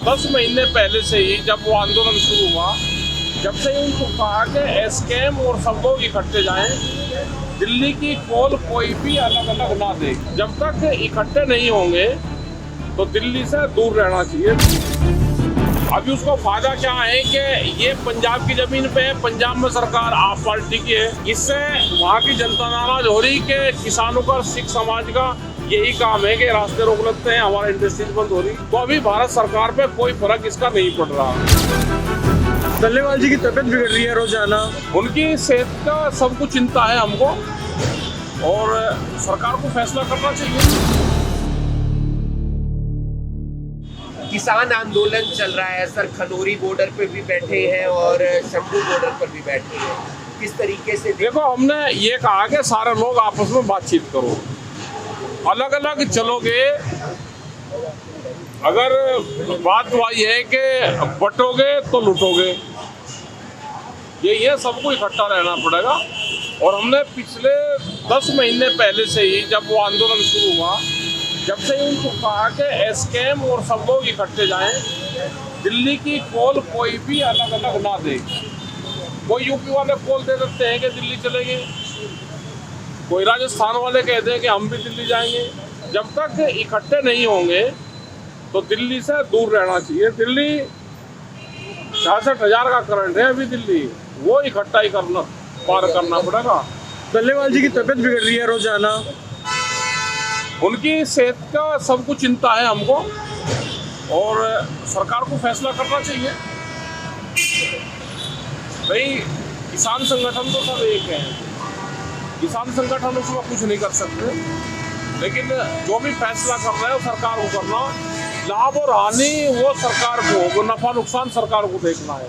10 महीने पहले से ही जब वो आंदोलन शुरू हुआ, जब से ही उनको कहा कि एसकेएम और सब लोग इकट्ठे जाएं, दिल्ली की कॉल कोई भी अलग अलग ना दे। जब तक इकट्ठे नहीं होंगे तो दिल्ली से दूर रहना चाहिए। अभी उसको फायदा क्या है कि ये पंजाब की जमीन पे है, पंजाब में सरकार आप पार्टी की है, इससे वहाँ की जनता नाराज हो रही कि किसानों का, सिख समाज का यही काम है कि रास्ते रोक लेते हैं, हमारा इंडस्ट्रीज बंद हो रही। तो अभी भारत सरकार पे कोई फर्क इसका नहीं पड़ रहा। डल्लेवाल जी की तबीयत बिगड़ रही है रोजाना, उनकी सेहत का सब कुछ चिंता है हमको और सरकार को फैसला करना चाहिए। किसान आंदोलन चल रहा है सर, खनौरी बॉर्डर पे भी बैठे हैं और शंभू बॉर्डर पर भी बैठे हैं, किस तरीके से? देखो, हमने ये कहा कि सारे लोग आपस में बातचीत करो, अलग अलग चलोगे, अगर बात वही है कि बटोगे तो लूटोगे, ये सबको इकट्ठा रहना पड़ेगा। और हमने पिछले 10 महीने पहले से ही जब वो आंदोलन शुरू हुआ, जब से ही उनको कहा कि एसकेएम और सब लोग इकट्ठे जाएं, दिल्ली की कॉल कोई भी अलग अलग ना दे। कोई यूपी वाले कॉल दे देते हैं कि दिल्ली चलेंगे, कोई राजस्थान वाले कहते हैं कि हम भी दिल्ली जाएंगे। जब तक इकट्ठे नहीं होंगे तो दिल्ली से दूर रहना चाहिए। दिल्ली 66,000 का करंट है अभी दिल्ली, वो इकट्ठा ही पार करना पड़ेगा। डल्लेवाल जी की तबीयत बिगड़ रही है रोजाना, उनकी सेहत का सब कुछ चिंता है हमको और सरकार को फैसला करना चाहिए। भाई, किसान संगठन तो सब एक है, किसान संगठन उसमें कुछ नहीं कर सकते, लेकिन जो भी फैसला कर रहे हैं वो सरकार को करना, लाभ और हानि वो सरकार को, वो नफा नुकसान सरकार को देखना है।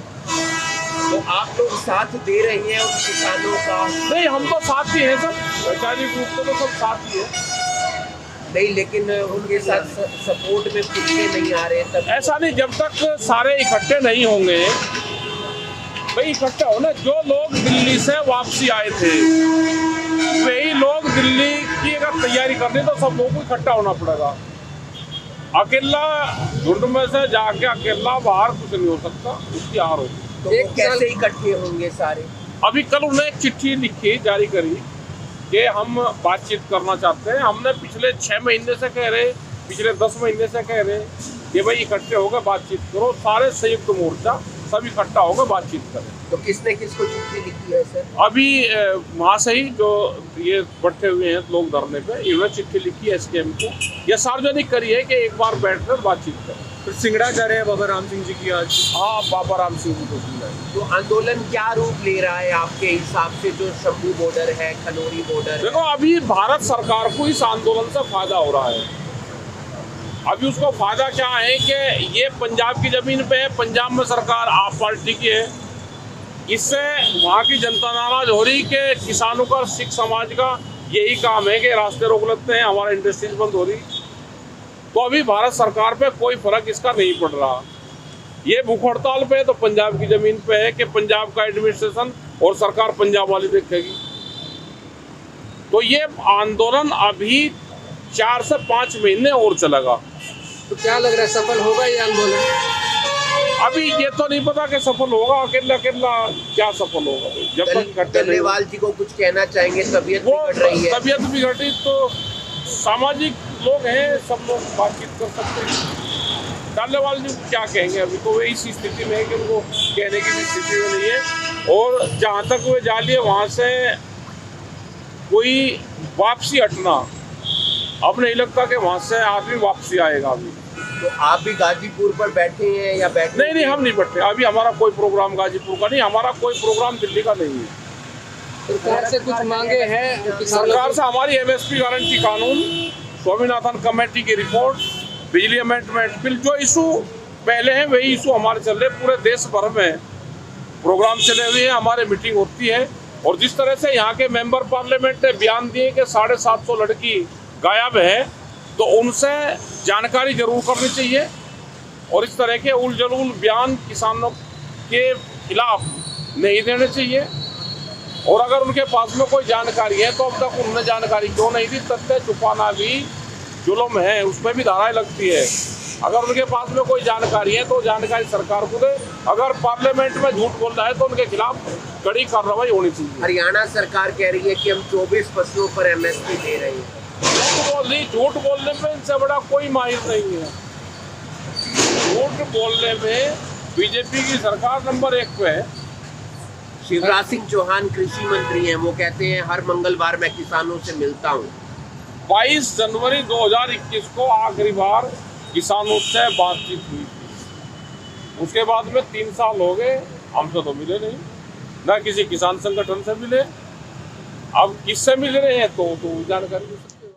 तो आप लोग साथ दे रहे हैं उन किसानों का? नहीं, हम तो साथ ही हैं सर, वैचारिक रूप से तो सब साथ ही है। नहीं, लेकिन उनके साथ सपोर्ट में खुद के नहीं आ रहे तब? ऐसा नहीं, जब तक सारे इकट्ठे नहीं होंगे, भाई इकट्ठे होना, जो लोग दिल्ली से वापसी आए थे वही लोग दिल्ली की अगर तैयारी करनी तो सब लोगों को इकट्ठा होना पड़ेगा। अकेला झुंड में से जाके अकेला बाहर कुछ नहीं हो सकता, उसकी हार होगी। तो वो कैसे इकट्ठे होंगे सारे? अभी कल उन्होंने एक चिट्ठी लिखी, जारी करी कि हम बातचीत करना चाहते हैं। हमने पिछले 6 महीने से कह रहे, पिछले 10 महीने से कह रहे कि भाई इकट्ठे होकर बातचीत करो, सारे संयुक्त मोर्चा सब इकट्ठा होकर बातचीत करें। तो किसने किसको चिट्ठी लिखी है सर? अभी वहाँ से ही जो ये बैठे हुए हैं लोग धरने पे, इन्होंने चिट्ठी लिखी है एसकेएम को, ये सार्वजनिक करी है कि एक बार बैठकर बातचीत करें। फिर सिंगड़ा जा रहे हैं बाबा राम सिंह जी की आज। हाँ, बाबा राम सिंह जी को सुना है। तो आंदोलन क्या रूप ले रहा है आपके हिसाब से, जो शंभू बॉर्डर है, खनौरी बॉर्डर? देखो, अभी भारत सरकार को इस आंदोलन से फायदा हो रहा है। अभी उसको फायदा क्या है कि ये पंजाब की जमीन पे है, पंजाब में सरकार आप पार्टी की है, इससे वहाँ की जनता नाराज हो रही कि किसानों का, सिख समाज का यही काम है कि रास्ते रोक लेते हैं, हमारा इंडस्ट्रीज बंद हो रही। तो अभी भारत सरकार पे कोई फर्क इसका नहीं पड़ रहा। ये भूख हड़ताल पे है तो पंजाब की जमीन पे है कि पंजाब का एडमिनिस्ट्रेशन और सरकार पंजाब वाली देखेगी। तो ये आंदोलन अभी 4 से 5 महीने और चलेगा। तो क्या लग रहा है, सफल होगा ये आंदोलन? अभी ये तो नहीं पता कि सफल होगा, अकेला क्या सफल होगा। जब तक डल्लेवाल जी को कुछ कहना चाहेंगे? तबीयत बिगड़ रही है। तबीयत बिगड़ी तो सामाजिक लोग हैं, सब लोग बातचीत कर सकते हैं। डल्लेवाल जी क्या कहेंगे, अभी तो वे इसी स्थिति में है कि उनको कहने की भी स्थिति में नहीं है। और जहाँ तक वे जा लिए वहाँ से कोई वापसी हटना, अब नहीं लगता कि वहाँ से आदमी वापसी आएगा। अभी तो आप भी गाजीपुर पर बैठे हैं या बैठे? नहीं, हम नहीं बैठे। अभी हमारा कोई प्रोग्राम गाजीपुर का नहीं, हमारा कोई प्रोग्राम दिल्ली का नहीं है। सरकार से कुछ मांगे हैं? सरकार से हमारी एमएसपी गारंटी कानून, स्वामीनाथन कमेटी की रिपोर्ट, बिजली अमेंडमेंट बिल, जो इशू पहले हैं वही इशू हमारे चल रहे। पूरे देश भर में प्रोग्राम चले हुए हैं, हमारे मीटिंग होती है। और जिस तरह से यहाँ के मेंबर पार्लियामेंट ने बयान दिए कि 750 लड़की गायब है, तो उनसे जानकारी जरूर करनी चाहिए। और इस तरह के उलझुल बयान किसानों के खिलाफ नहीं देने चाहिए। और अगर उनके पास में कोई जानकारी है तो अब तक उन्होंने जानकारी क्यों नहीं दी? तथ्य छुपाना भी जुल्म है, उसमें भी धाराएं लगती है। अगर उनके पास में कोई जानकारी है तो जानकारी सरकार को दे। अगर पार्लियामेंट में झूठ बोल रहा है तो उनके खिलाफ कड़ी कार्रवाई होनी चाहिए। हरियाणा सरकार कह रही है कि हम 24 फसलों पर MSP दे रहे हैं। झूठ बोलने में इनसे बड़ा कोई माहिर नहीं है। झूठ बोलने में बीजेपी की सरकार नंबर 1 पे है। शिवराज सिंह चौहान कृषि मंत्री हैं, वो कहते हैं हर मंगलवार मैं किसानों से मिलता हूँ। 22 जनवरी 2021 को आखिरी बार किसानों से बातचीत हुई थी। उसके बाद में 3 साल हो गए, हमसे तो मिले नहीं, ना किसी किसान संगठन से मिले। अब किससे मिल रहे हैं तो जानकारी